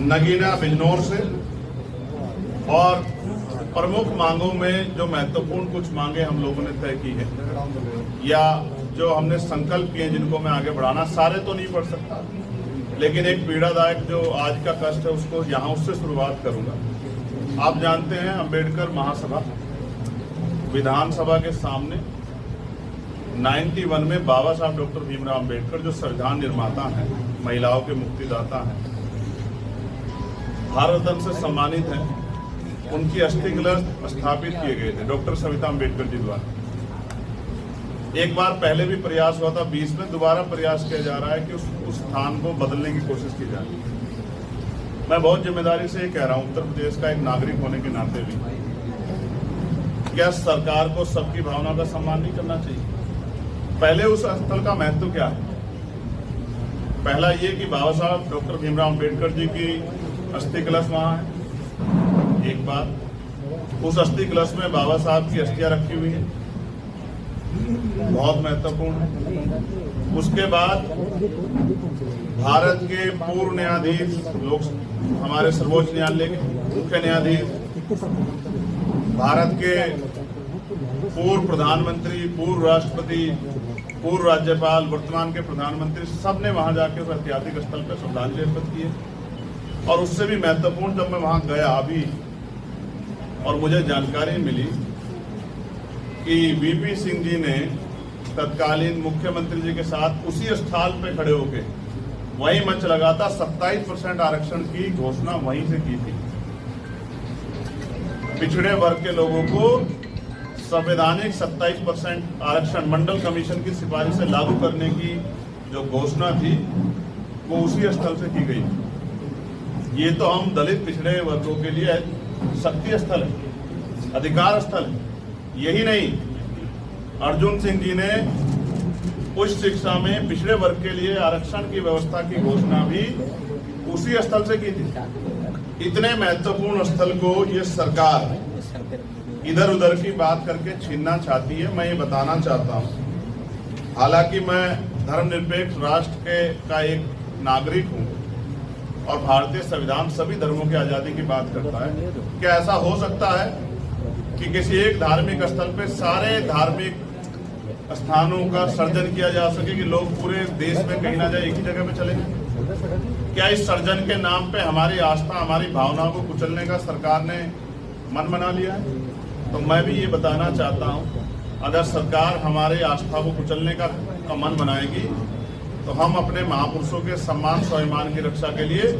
नगीना बिजनौर से। और प्रमुख मांगों में जो महत्वपूर्ण कुछ मांगे हम लोगों ने तय की है या जो हमने संकल्प किए जिनको मैं आगे बढ़ाना, सारे तो नहीं पढ़ सकता, लेकिन एक पीड़ादायक जो आज का कष्ट है उसको यहाँ उससे शुरुआत करूंगा। आप जानते हैं अंबेडकर महासभा विधानसभा के सामने 91 में बाबा साहब डॉक्टर भीमराव अंबेडकर जो संविधान निर्माता हैं, महिलाओं के मुक्तिदाता हैं, भारत रत्न से सम्मानित हैं, उनकी अस्थि कलश स्थापित किए गए थे डॉक्टर सविता अंबेडकर जी द्वारा। एक बार पहले भी प्रयास हुआ था, 20 में दोबारा प्रयास किया जा रहा है कि उस स्थान को बदलने की कोशिश की जाए। मैं बहुत जिम्मेदारी से ये कह रहा हूं, उत्तर प्रदेश का एक नागरिक होने के नाते भी, क्या सरकार को सबकी भावना का सम्मान नहीं करना चाहिए? पहले उस स्थल का महत्व क्या है? पहला ये कि बाबा साहब डॉक्टर भीमराव अंबेडकर जी की अस्थि कलश वहां है, एक बात। उस अस्थि कलश में बाबा साहब की अस्थियां रखी हुई है, बहुत महत्वपूर्ण है। उसके बाद भारत के पूर्व न्यायाधीश लोग, हमारे सर्वोच्च न्यायालय के मुख्य न्यायाधीश, भारत के पूर्व प्रधानमंत्री, पूर्व राष्ट्रपति, पूर्व राज्यपाल, वर्तमान के प्रधानमंत्री, सब ने वहां जाके उस ऐतिहासिक स्थल पर श्रद्धांजलि अर्पित की है। और उससे भी महत्वपूर्ण, जब मैं वहां गया अभी और मुझे जानकारी मिली कि वीपी सिंह जी ने तत्कालीन मुख्यमंत्री जी के साथ उसी स्थल पे खड़े होकर वही मंच लगाता 27% आरक्षण की घोषणा वहीं से की थी। पिछड़े वर्ग के लोगों को संवैधानिक 27% आरक्षण मंडल कमीशन की सिफारिश से लागू करने की जो घोषणा थी वो उसी स्थल से की गई। ये तो हम दलित पिछड़े वर्गों के लिए शक्ति स्थल है, अधिकार स्थल है। यही नहीं, अर्जुन सिंह जी ने उच्च शिक्षा में पिछड़े वर्ग के लिए आरक्षण की व्यवस्था की घोषणा भी उसी स्थल से की थी। इतने महत्वपूर्ण स्थल को ये सरकार इधर उधर की बात करके छीनना चाहती है। मैं ये बताना चाहता हूं, हालांकि मैं धर्मनिरपेक्ष राष्ट्र का एक नागरिक हूं और भारतीय संविधान सभी धर्मों की आजादी की बात करता है। क्या ऐसा हो सकता है कि किसी एक धार्मिक स्थल पे सारे धार्मिक स्थानों का सर्जन किया जा सके कि लोग पूरे देश में कहीं ना जाए, एक ही जगह पे चले? क्या इस सर्जन के नाम पे हमारी आस्था, हमारी भावनाओं को कुचलने का सरकार ने मन बना लिया है? तो मैं भी ये बताना चाहता हूं, अगर सरकार हमारे आस्था को कुचलने का मन बनाएगी तो हम अपने महापुरुषों के सम्मान स्वाभिमान की रक्षा के लिए